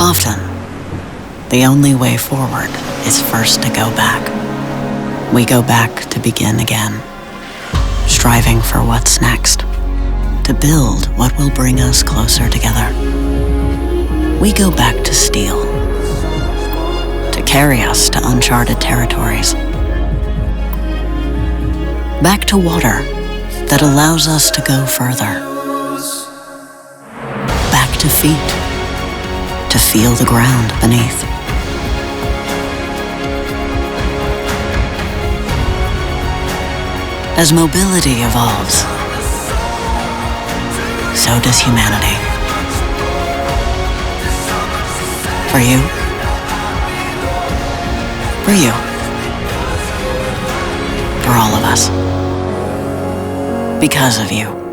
Often, the only way forward is first to go back. We go back to begin again, striving for what's next, to build what will bring us closer together. We go back to steel, to carry us to uncharted territories. Back to water that allows us to go further. Back to feet, to feel the ground beneath. As mobility evolves, so does humanity. For you, for all of us, because of you.